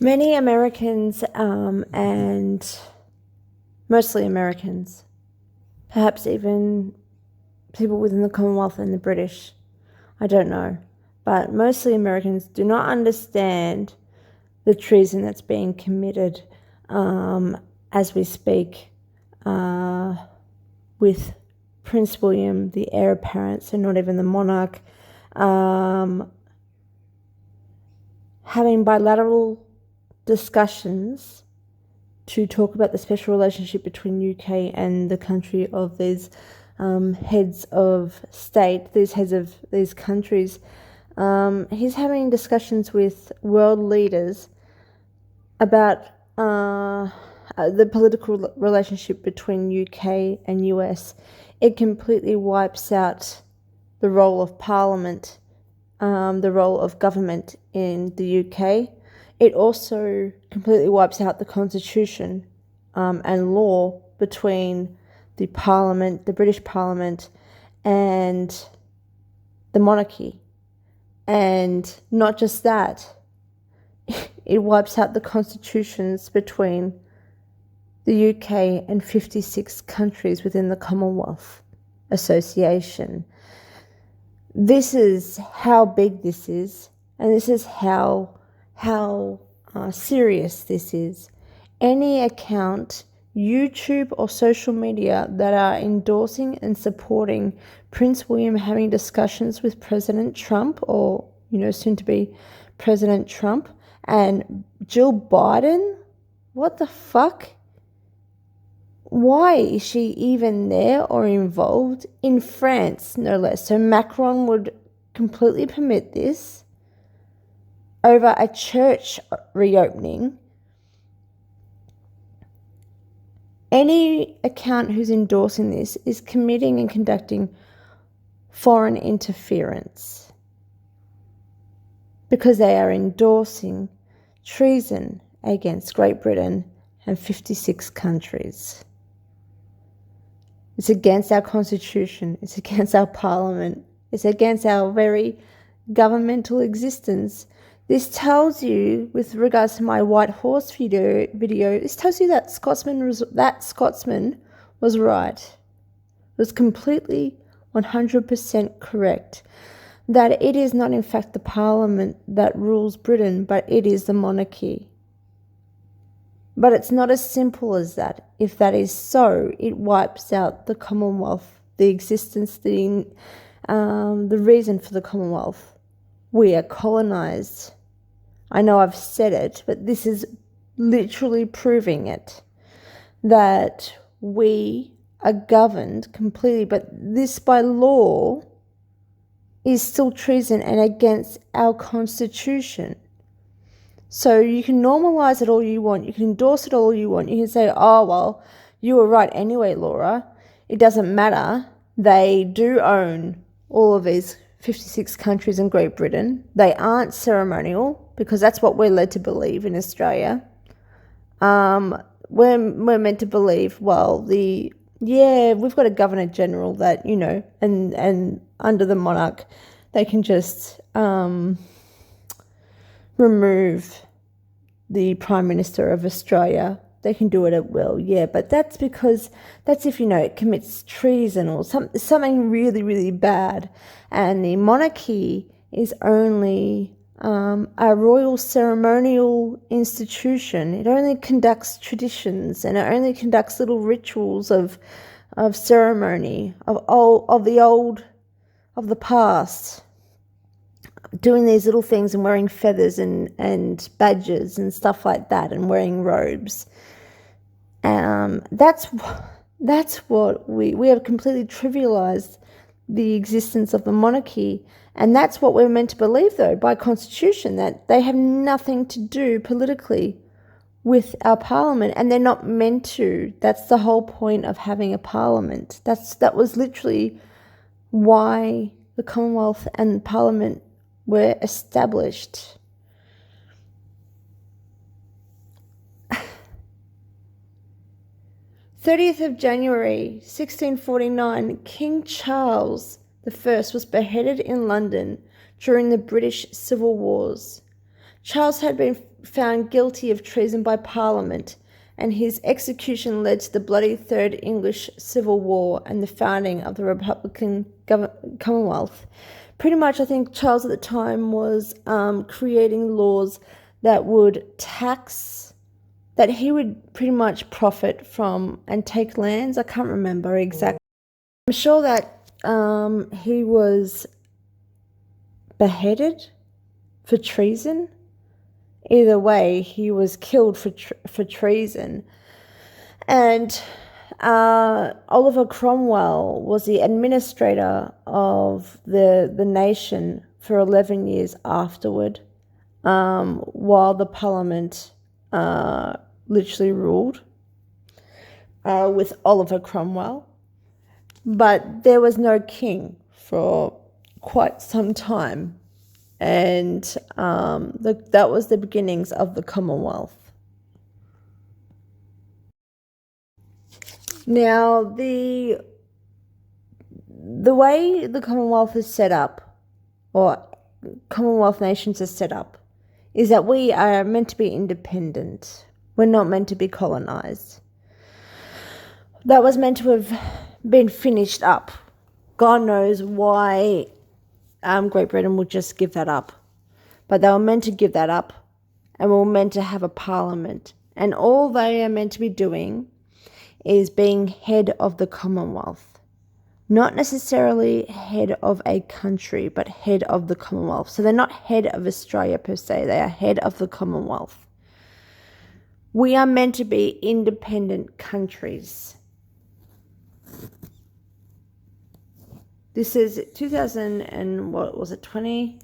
Many Americans, and mostly Americans, perhaps even people within the Commonwealth and the British, I don't know, but mostly Americans do not understand the treason that's being committed as we speak with Prince William, the heir apparent, so not even the monarch, having bilateral discussions to talk about the special relationship between UK and the country of these heads of state, these heads of these countries. He's having discussions with world leaders about the political relationship between UK and US. It completely wipes out the role of Parliament, the role of government in the UK. It also completely wipes out the Constitution and law between the Parliament, the British Parliament, and the Monarchy. And not just that, it wipes out the constitutions between the UK and 56 countries within the Commonwealth Association. This is how big this is, and this is how serious this is. Any account, YouTube or social media, that are endorsing and supporting Prince William having discussions with President Trump, or soon to be President Trump, and Jill Biden, what the fuck? Why is she even there or involved? In France, no less. So Macron would completely permit this over a church reopening. Any account who's endorsing this is committing and conducting foreign interference, because they are endorsing treason against Great Britain and 56 countries. It's against our constitution. It's against our parliament. It's against our very governmental existence. This tells you, with regards to my white horse video, this tells you that Scotsman was right. It was completely 100% correct. That it is not in fact the Parliament that rules Britain, but it is the monarchy. But it's not as simple as that. If that is so, it wipes out the Commonwealth, the existence, the reason for the Commonwealth. We are colonised. I know I've said it, but this is literally proving it, that we are governed completely, but this by law is still treason and against our constitution. So you can normalise it all you want. You can endorse it all you want. You can say, oh, well, you were right anyway, Laura. It doesn't matter. They do own all of these 56 countries in Great Britain. They aren't ceremonial, because that's what we're led to believe in Australia. We're meant to believe, well, we've got a Governor General that, and under the monarch, they can just remove the Prime Minister of Australia. They can do it at will, yeah, but that's because that's if, it commits treason or something really, really bad. And the monarchy is only a royal ceremonial institution. It only conducts traditions, and it only conducts little rituals of ceremony, of the past, doing these little things and wearing feathers and badges and stuff like that, and wearing robes. That's what we have completely trivialized the existence of the monarchy. And that's what we're meant to believe, though, by constitution, that they have nothing to do politically with our parliament, and they're not meant to. That's the whole point of having a parliament. That was literally why the Commonwealth and Parliament were established. January 30th, 1649, King Charles I was beheaded in London during the British Civil Wars. Charles had been found guilty of treason by Parliament, and his execution led to the bloody Third English Civil War and the founding of the Republican Commonwealth. Pretty much, I think Charles at the time was creating laws that would tax, that he would pretty much profit from and take lands. I can't remember exactly. I'm sure that he was beheaded for treason. Either way, he was killed for treason. And Oliver Cromwell was the administrator of the nation for 11 years afterward, while the Parliament literally ruled with Oliver Cromwell. But there was no king for quite some time. And that was the beginnings of the Commonwealth. Now, the way the Commonwealth is set up, or Commonwealth nations are set up, is that we are meant to be independent. We're not meant to be colonized. That was meant to have been finished up. God knows why Great Britain would just give that up. But they were meant to give that up, and we were meant to have a parliament. And all they are meant to be doing is being head of the Commonwealth. Not necessarily head of a country, but head of the Commonwealth. So they're not head of Australia per se, they are head of the Commonwealth. We are meant to be independent countries. This is 2000 and what was it, 20?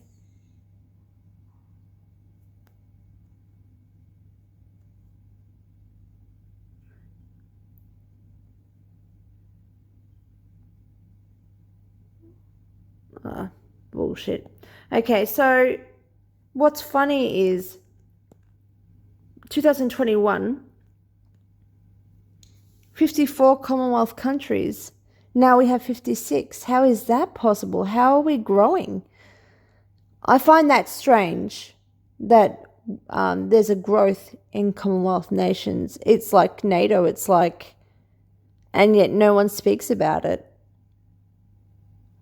Bullshit. Okay, so what's funny is 2021, 54 Commonwealth countries. Now we have 56. How is that possible? How are we growing? I find that strange that there's a growth in Commonwealth nations. It's like NATO, and yet no one speaks about it.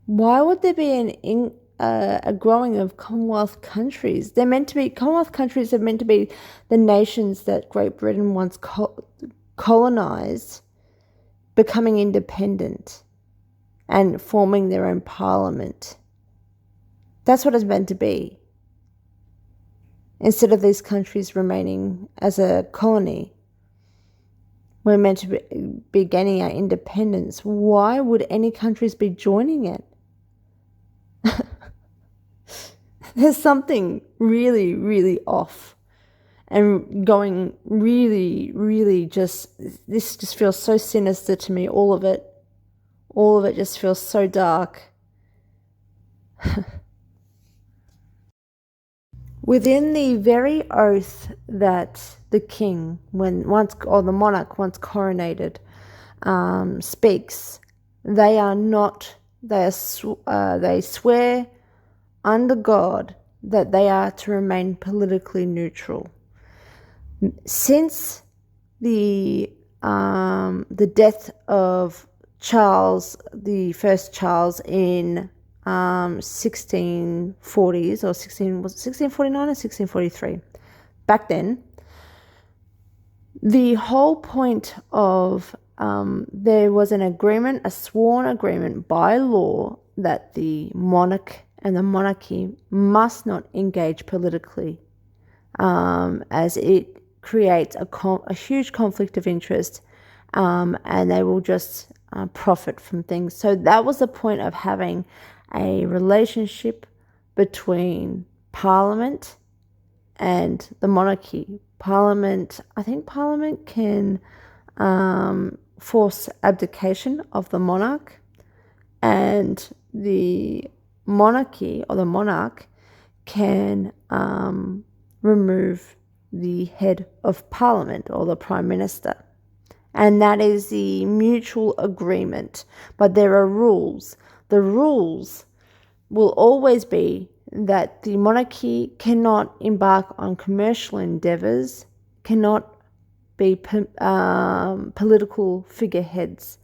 Why would there be a growing of Commonwealth countries? Commonwealth countries are meant to be the nations that Great Britain once colonized, becoming independent and forming their own parliament. That's what it's meant to be. Instead of these countries remaining as a colony, we're meant to be gaining our independence. Why would any countries be joining it? There's something really, really off and going really, really this just feels so sinister to me. All of it just feels so dark. Within the very oath that the king, or the monarch once coronated, speaks, they swear under God that they are to remain politically neutral. Since the death of Charles, the first Charles, in 1640s or 1649 or 1643, back then, the whole point of there was an agreement, a sworn agreement by law, that the monarch and the monarchy must not engage politically, as it creates a huge conflict of interest, and they will just profit from things. So that was the point of having a relationship between Parliament and the monarchy. I think Parliament can force abdication of the monarch, and the monarchy or the monarch can remove the head of Parliament or the Prime Minister. And that is the mutual agreement. But there are rules. The rules will always be that the monarchy cannot embark on commercial endeavours, cannot be political figureheads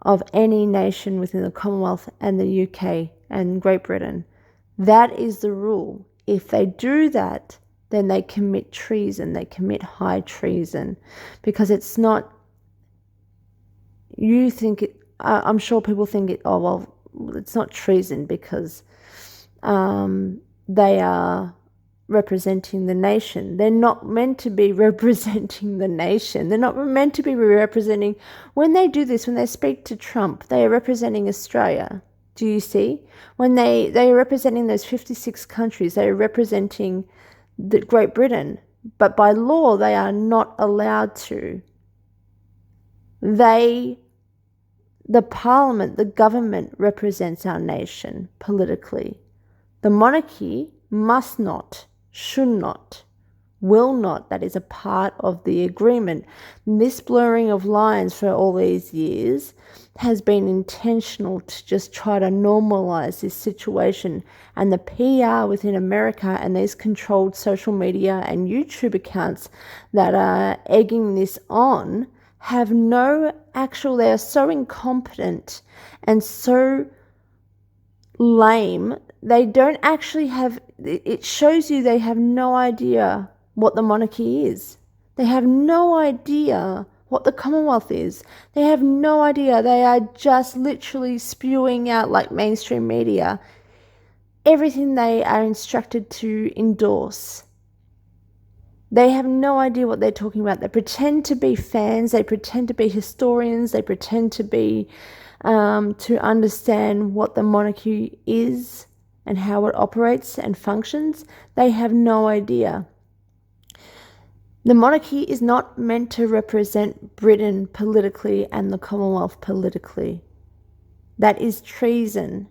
of any nation within the Commonwealth and the UK and Great Britain. That is the rule. If they do that, then they commit treason. They commit high treason, because it's not, you think it, I'm sure people think it, oh, well, it's not treason because they are representing the nation. They're not meant to be representing the nation. They're not meant to be representing, when they do this, when they speak to Trump, they are representing Australia. Do you see? When they are representing those 56 countries, they are representing the Great Britain. But by law, they are not allowed to. The parliament, the government represents our nation politically. The monarchy must not, should not, will not. That is a part of the agreement. This blurring of lines for all these years has been intentional to just try to normalize this situation. And the PR within America and these controlled social media and YouTube accounts that are egging this on have no actual, they are so incompetent and so lame. They don't actually have, it shows you they have no idea what the monarchy is. They have no idea what the Commonwealth is. They have no idea. They are just literally spewing out, like mainstream media, everything they are instructed to endorse. They have no idea what they're talking about. They pretend to be fans. They pretend to be historians. They pretend to be, to understand what the monarchy is and how it operates and functions. They have no idea. The monarchy is not meant to represent Britain politically and the Commonwealth politically. That is treason.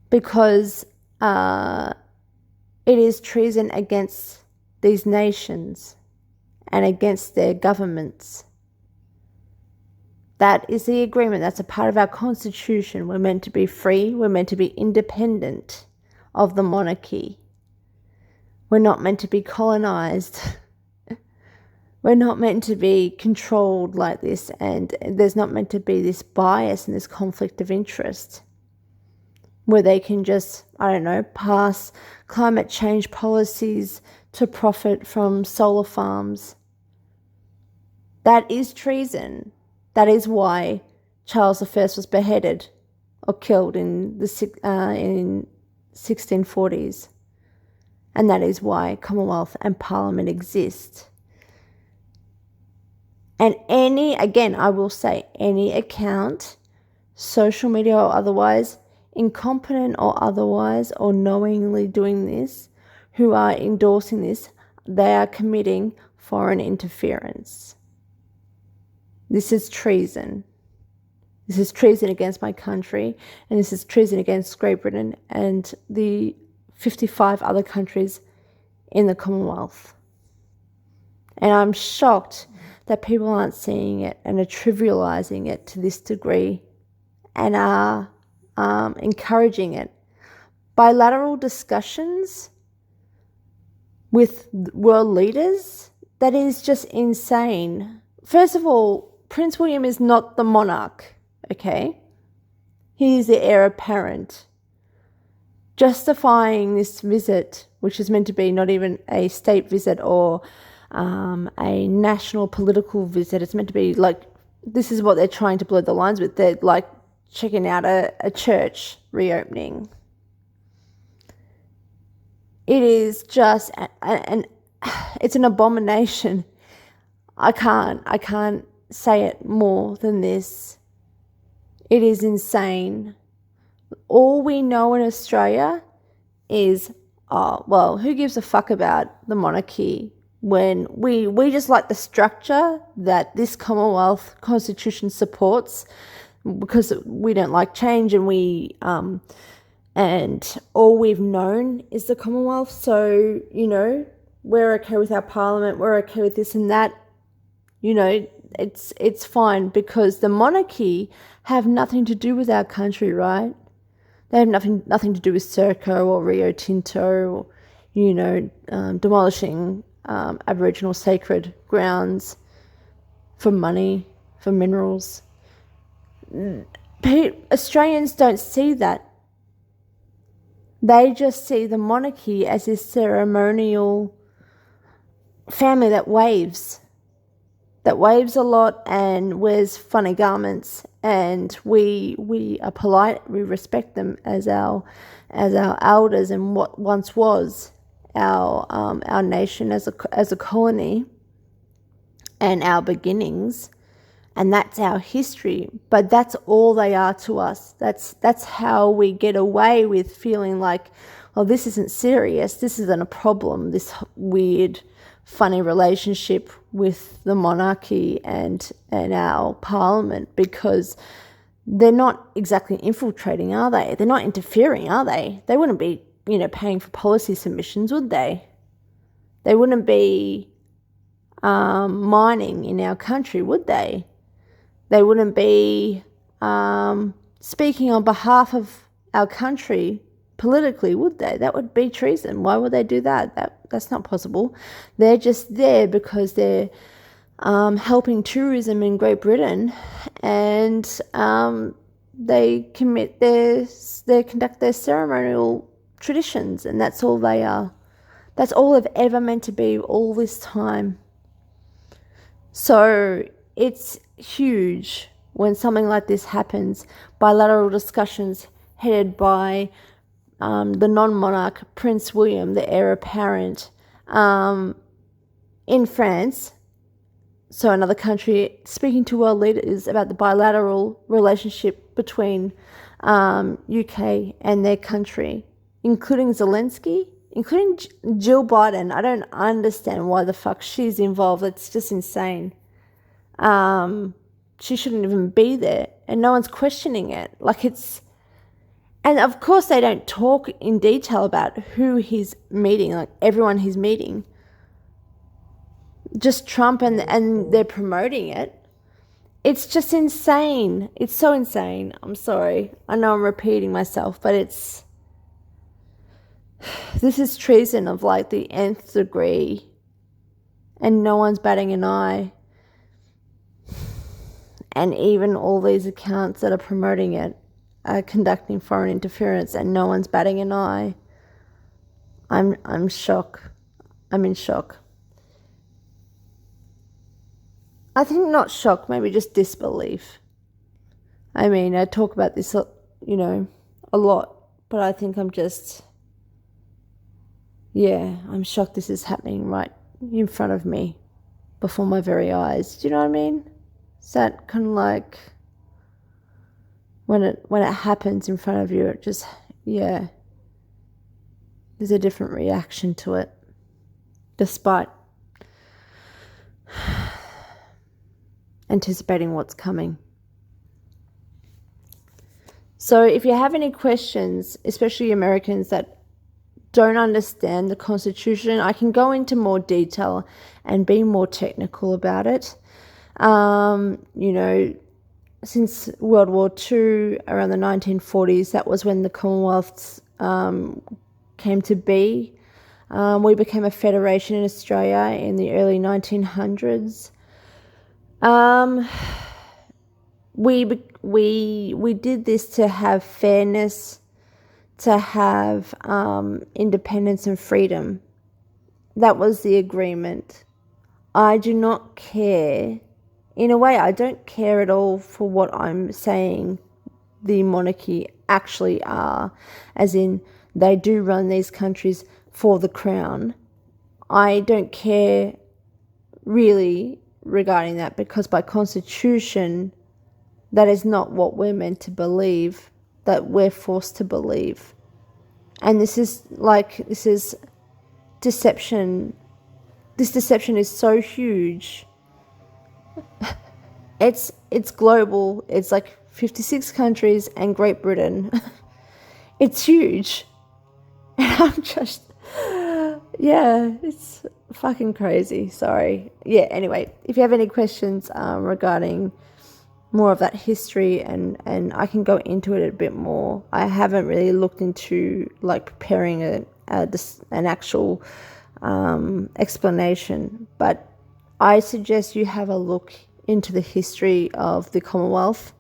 Because it is treason against these nations and against their governments. That is the agreement. That's a part of our constitution. We're meant to be free. We're meant to be independent of the monarchy. We're not meant to be colonized. We're not meant to be controlled like this, and there's not meant to be this bias and this conflict of interest where they can just, I don't know, pass climate change policies to profit from solar farms. That is treason. That is why Charles I was beheaded or killed in the 1640s. And that is why Commonwealth and Parliament exist. And again, I will say, any account, social media or otherwise, incompetent or otherwise, or knowingly doing this, who are endorsing this, they are committing foreign interference. This is treason. This is treason against my country, and this is treason against Great Britain and the 55 other countries in the Commonwealth. And I'm shocked that people aren't seeing it and are trivializing it to this degree and are encouraging it. Bilateral discussions with world leaders, that is just insane. First of all, Prince William is not the monarch, okay? He is the heir apparent. Justifying this visit, which is meant to be not even a state visit or a national political visit, it's meant to be like, this is what they're trying to blur the lines with. They're like checking out a church reopening. It is just, it's an abomination. I can't say it more than this. It is insane. All we know in Australia is, oh, well, who gives a fuck about the monarchy when we just like the structure that this Commonwealth Constitution supports, because we don't like change, and and all we've known is the Commonwealth. So, we're okay with our parliament, we're okay with this and that. It's fine, because the monarchy have nothing to do with our country, right? They have nothing to do with Serco or Rio Tinto or, demolishing Aboriginal sacred grounds for money, for minerals. Australians don't see that. They just see the monarchy as this ceremonial family that waves a lot and wears funny garments, and we are polite. We respect them as our elders and what once was our nation as a colony and our beginnings, and that's our history. But that's all they are to us. That's how we get away with feeling like, oh, this isn't serious. This isn't a problem. This weird, funny relationship with the monarchy and our parliament, because they're not exactly infiltrating, are they? They're not interfering, are they? They wouldn't be, paying for policy submissions, would they? They wouldn't be mining in our country, would they? They wouldn't be speaking on behalf of our country politically, would they? That would be treason. Why would they do that? That's not possible. They're just there because they're helping tourism in Great Britain, and they conduct their ceremonial traditions, and that's all they are. That's all they've ever meant to be all this time. So it's huge when something like this happens. Bilateral discussions headed by the non-monarch Prince William, the heir apparent, in France, so another country, speaking to world leaders about the bilateral relationship between UK and their country, including Zelensky, including Jill Biden. I don't understand why the fuck she's involved. It's just insane. She shouldn't even be there, and no one's questioning it. And of course they don't talk in detail about who he's meeting, like everyone he's meeting. Just Trump, and they're promoting it. It's just insane. It's so insane. I'm sorry. I know I'm repeating myself, but this is treason of like the nth degree, and no one's batting an eye. And even all these accounts that are promoting it are conducting foreign interference, and no one's batting an eye. I'm shocked. I'm in shock. I think not shock, maybe just disbelief. I mean, I talk about this, a lot, but I think I'm shocked this is happening right in front of me, before my very eyes. Do you know what I mean? Is that kind of like when it happens in front of you, it just, there's a different reaction to it, despite anticipating what's coming. So if you have any questions, especially Americans that don't understand the Constitution, I can go into more detail and be more technical about it. Since World War II, around the 1940s, that was when the Commonwealth came to be. We became a federation in Australia in the early 1900s. We did this to have fairness, to have independence and freedom. That was the agreement. I do not care. In a way, I don't care at all for what I'm saying the monarchy actually are, as in they do run these countries for the crown. I don't care really regarding that, because by constitution, that is not what we're meant to believe, that we're forced to believe. And this is deception. This deception is so huge. It's global. It's like 56 countries and Great Britain. It's huge. And I'm just, it's fucking crazy. Sorry. Anyway, if you have any questions regarding more of that history, and I can go into it a bit more. I haven't really looked into like preparing an actual explanation, but I suggest you have a look into the history of the Commonwealth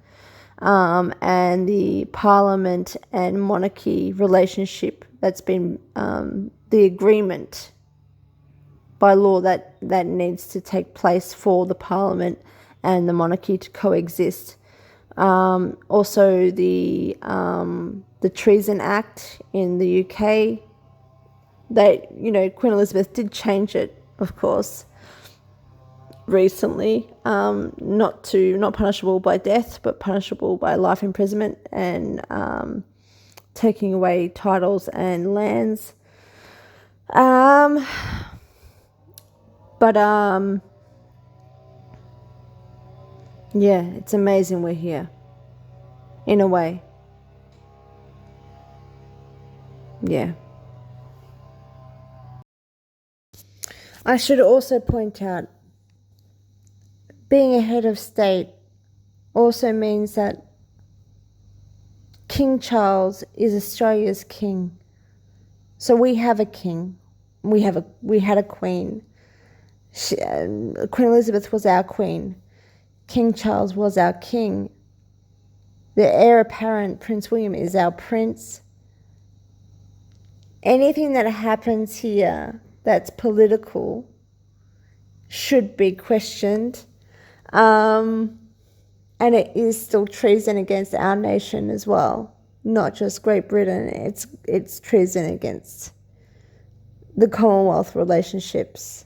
and the Parliament and monarchy relationship that's been the agreement by law that needs to take place for the Parliament and the monarchy to coexist. Also the Treason Act in the UK, that, you know, Queen Elizabeth did change it, of course, recently, not punishable by death, but punishable by life imprisonment and taking away titles and lands. Yeah, it's amazing we're here, in a way. Yeah. I should also point out, being a head of state also means that King Charles is Australia's king. So we have a king. We had a queen. Queen Elizabeth was our queen. King Charles was our king. The heir apparent, Prince William, is our prince. Anything that happens here that's political should be questioned. And it is still treason against our nation as well, not just Great Britain. It's treason against the Commonwealth relationships.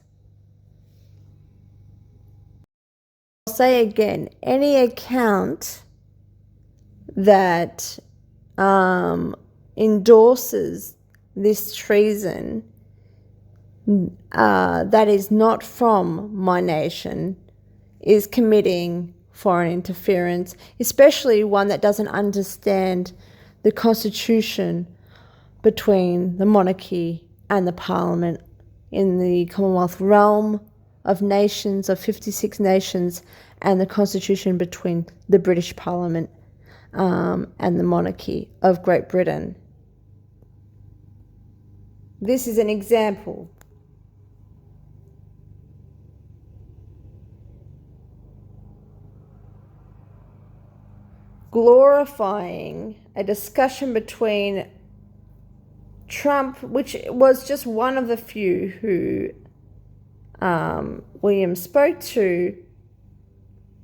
I'll say again, any account that endorses this treason that is not from my nation is committing foreign interference, especially one that doesn't understand the constitution between the monarchy and the Parliament in the Commonwealth realm of nations, of 56 nations, and the constitution between the British Parliament and the monarchy of Great Britain. This is an example. Glorifying a discussion between Trump, which was just one of the few who William spoke to.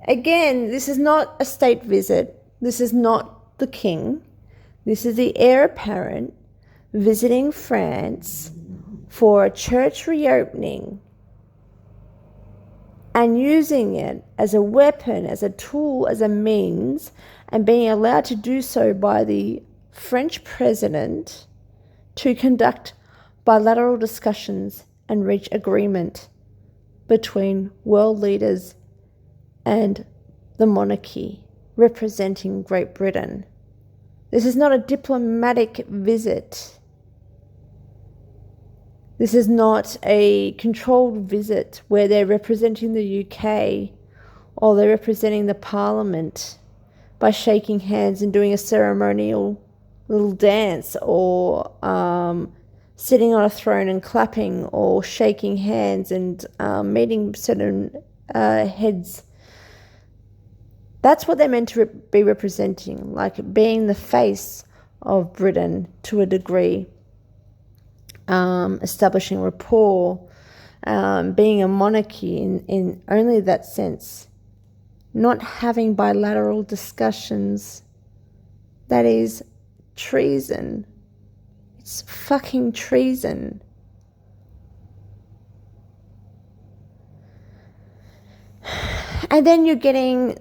Again, this is not a state visit. This is not the king. This is the heir apparent visiting France for a church reopening and using it as a weapon, as a tool, as a means, and being allowed to do so by the French president to conduct bilateral discussions and reach agreement between world leaders and the monarchy representing Great Britain. This is not a diplomatic visit. This is not a controlled visit where they're representing the UK or they're representing the Parliament by shaking hands and doing a ceremonial little dance, or sitting on a throne and clapping, or shaking hands and meeting certain heads. That's what they're meant to be representing, like being the face of Britain to a degree, establishing rapport, being a monarchy in only that sense, not having bilateral discussions. That is treason. It's fucking treason. And then you're getting,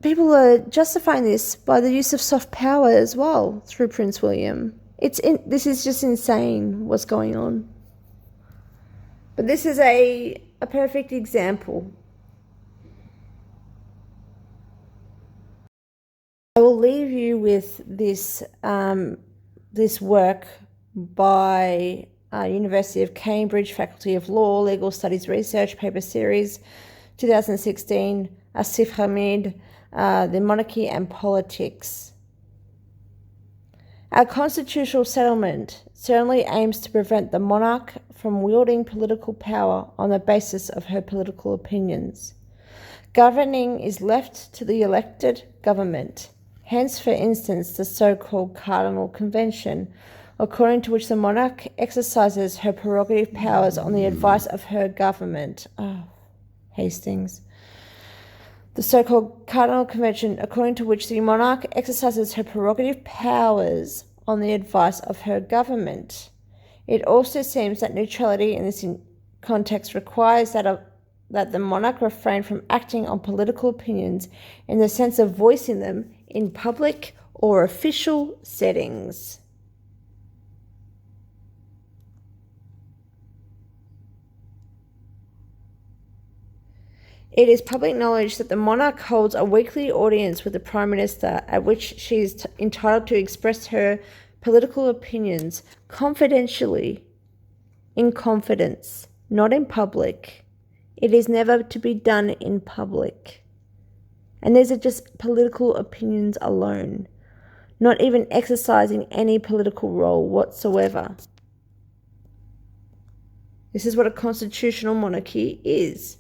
people are justifying this by the use of soft power as well through Prince William. This is just insane what's going on. But this is a perfect example. I will leave you with this this work by University of Cambridge, Faculty of Law, Legal Studies Research, Paper Series, 2016, Asif Hamid, the monarchy and politics. Our constitutional settlement certainly aims to prevent the monarch from wielding political power on the basis of her political opinions. Governing is left to the elected government. Hence, for instance, the so-called Cardinal Convention, according to which the monarch exercises her prerogative powers on the advice of her government. Hastings. The so-called Cardinal Convention, according to which the monarch exercises her prerogative powers on the advice of her government. It also seems that neutrality in this context requires that the monarch refrain from acting on political opinions in the sense of voicing them in public or official settings. It is public knowledge that the monarch holds a weekly audience with the Prime Minister at which she is entitled to express her political opinions confidentially, in confidence, not in public. It is never to be done in public. And these are just political opinions alone, not even exercising any political role whatsoever. This is what a constitutional monarchy is.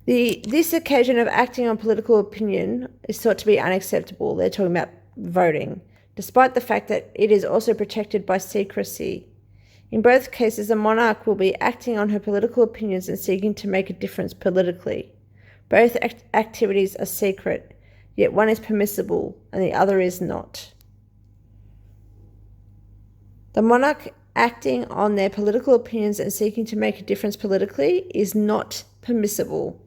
This occasion of acting on political opinion is thought to be unacceptable. They're talking about voting, despite the fact that it is also protected by secrecy. In both cases, the monarch will be acting on her political opinions and seeking to make a difference politically. Both activities are secret, yet one is permissible and the other is not. The monarch acting on their political opinions and seeking to make a difference politically is not permissible.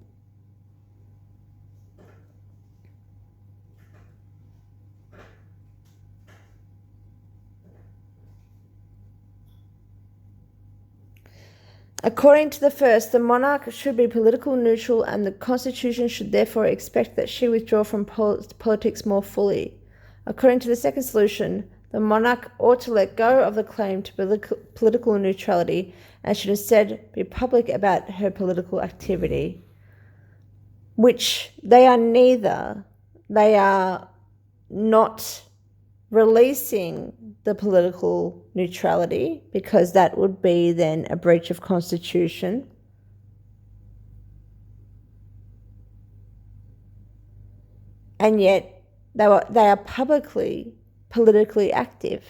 According to the first, the monarch should be political neutral, and the Constitution should therefore expect that she withdraw from politics more fully. According to the second solution, the monarch ought to let go of the claim to political neutrality and should instead be public about her political activity, which they are neither. They are not releasing the political neutrality, because that would be then a breach of constitution. And yet they are publicly politically active.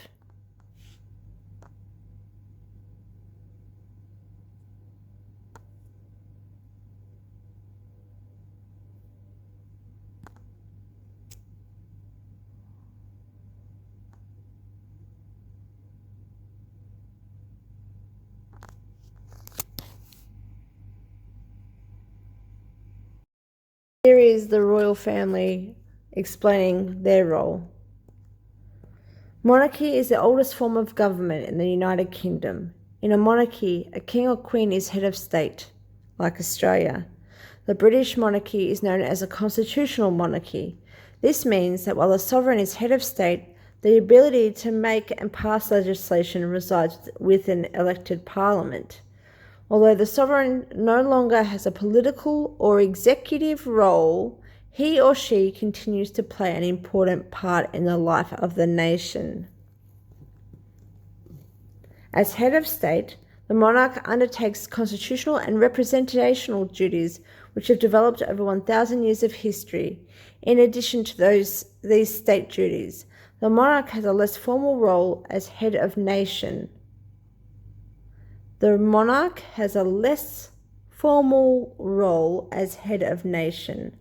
Here is the royal family explaining their role. Monarchy is the oldest form of government in the United Kingdom. In a monarchy, a king or queen is head of state, like Australia. The British monarchy is known as a constitutional monarchy. This means that while the sovereign is head of state, the ability to make and pass legislation resides with an elected parliament. Although the sovereign no longer has a political or executive role, he or she continues to play an important part in the life of the nation. As head of state, the monarch undertakes constitutional and representational duties which have developed over 1,000 years of history. In addition to these state duties, the monarch has a less formal role as head of nation. The monarch has a less formal role as head of nation.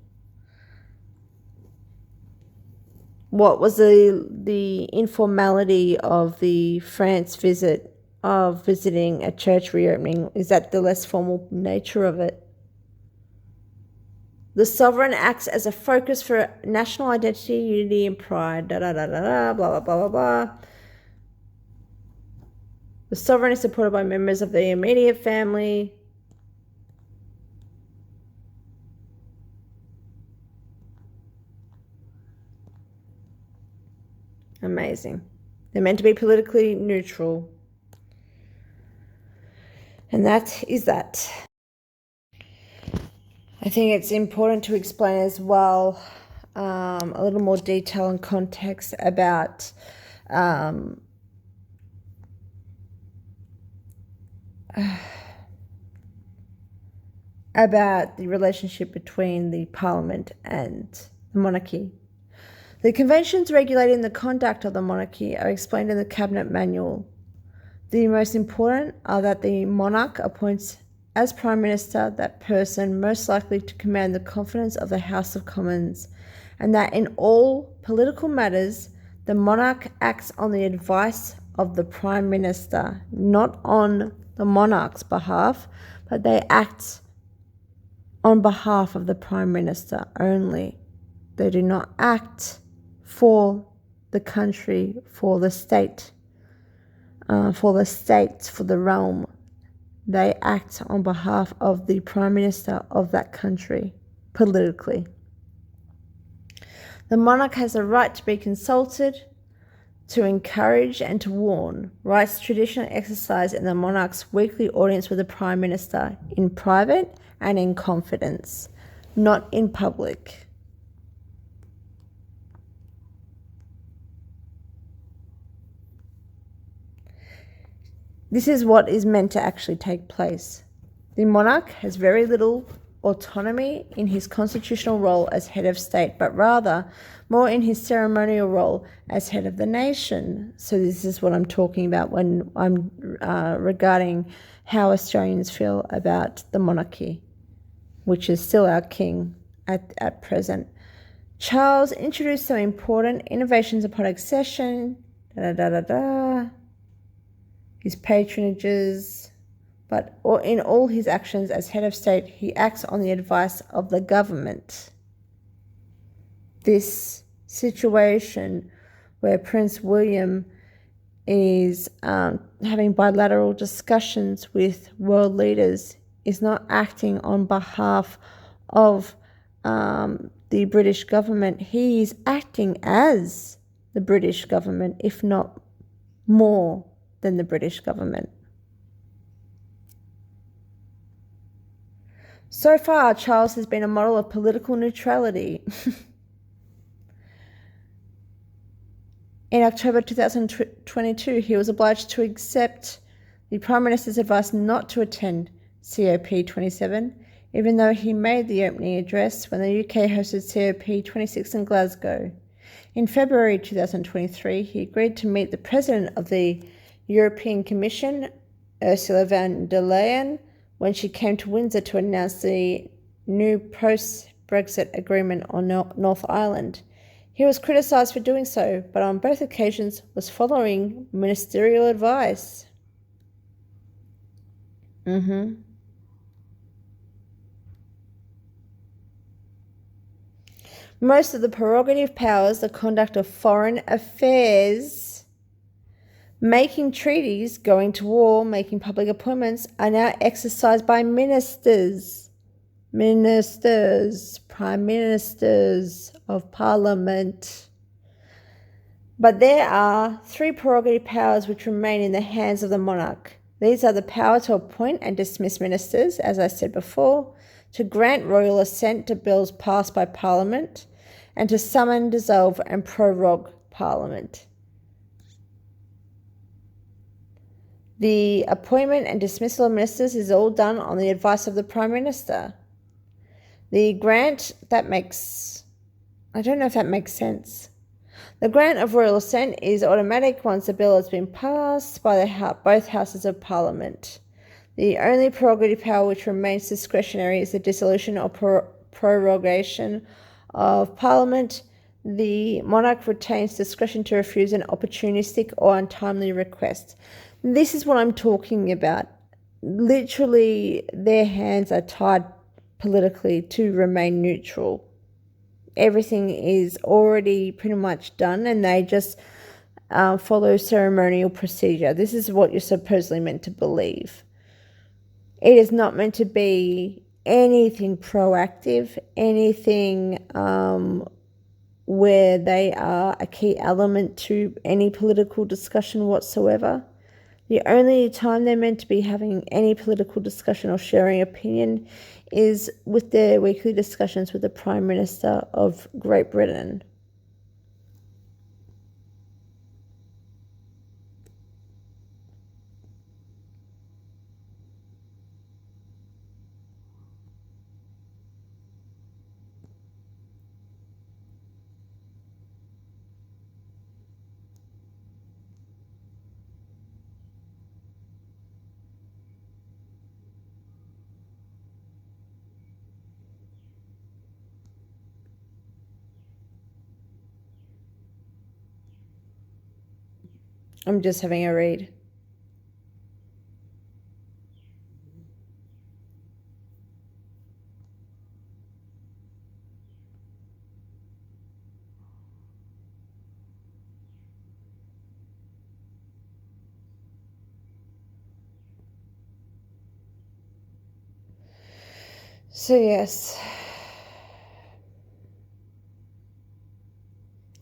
What was the informality of the France visit, of visiting a church reopening? Is that the less formal nature of it? The sovereign acts as a focus for national identity, unity, and pride. Blah, blah, blah, blah, blah. The sovereign is supported by members of the immediate family. Amazing. They're meant to be politically neutral. And that is that. I think it's important to explain as well a little more detail and context about the relationship between the Parliament and the monarchy. The conventions regulating the conduct of the monarchy are explained in the Cabinet Manual. The most important are that the monarch appoints as Prime Minister that person most likely to command the confidence of the House of Commons, and that in all political matters the monarch acts on the advice of the Prime Minister, not on the monarch's behalf, but they act on behalf of the Prime Minister only. They do not act for the country, for the state, for the states, for the realm. They act on behalf of the Prime Minister of that country, politically. The monarch has a right to be consulted, to encourage and to warn, rights traditionally exercised in the monarch's weekly audience with the Prime Minister, in private and in confidence, not in public. This is what is meant to actually take place. The monarch has very little autonomy in his constitutional role as head of state, but rather more in his ceremonial role as head of the nation. So this is what I'm talking about when I'm regarding how Australians feel about the monarchy, which is still our king at present. Charles introduced some important innovations upon accession, his patronages, but in all his actions as head of state, he acts on the advice of the government. This situation where Prince William is having bilateral discussions with world leaders is not acting on behalf of the British government. He is acting as the British government, if not more than the British government. So far, Charles has been a model of political neutrality. In October 2022, he was obliged to accept the Prime Minister's advice not to attend COP27, even though he made the opening address when the UK hosted COP26 in Glasgow. In February 2023, he agreed to meet the President of the European Commission, Ursula von der Leyen, when she came to Windsor to announce the new post-Brexit agreement on North Ireland. He was criticised for doing so, but on both occasions was following ministerial advice. Most of the prerogative powers, the conduct of foreign affairs, making treaties, going to war, making public appointments, are now exercised by ministers, prime ministers of parliament. But there are 3 prerogative powers which remain in the hands of the monarch. These are the power to appoint and dismiss ministers, as I said before, to grant royal assent to bills passed by Parliament, and to summon, dissolve and prorogue Parliament. The appointment and dismissal of ministers is all done on the advice of the Prime Minister. The grant, I don't know if that makes sense. The grant of royal assent is automatic once a bill has been passed by both houses of Parliament. The only prerogative power which remains discretionary is the dissolution or prorogation of Parliament. The monarch retains discretion to refuse an opportunistic or untimely request. This is what I'm talking about. Literally, their hands are tied politically to remain neutral. Everything is already pretty much done, and they just follow ceremonial procedure. This is what you're supposedly meant to believe. It is not meant to be anything proactive, anything where they are a key element to any political discussion whatsoever. The only time they're meant to be having any political discussion or sharing opinion is with their weekly discussions with the Prime Minister of Great Britain. I'm just having a read. So yes,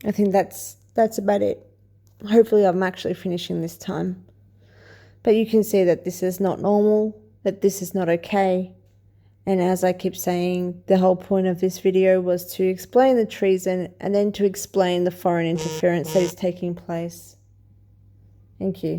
I think that's about it. Hopefully I'm actually finishing this time. But you can see that this is not normal, that this is not okay. And as I keep saying, the whole point of this video was to explain the treason and then to explain the foreign interference that is taking place. Thank you.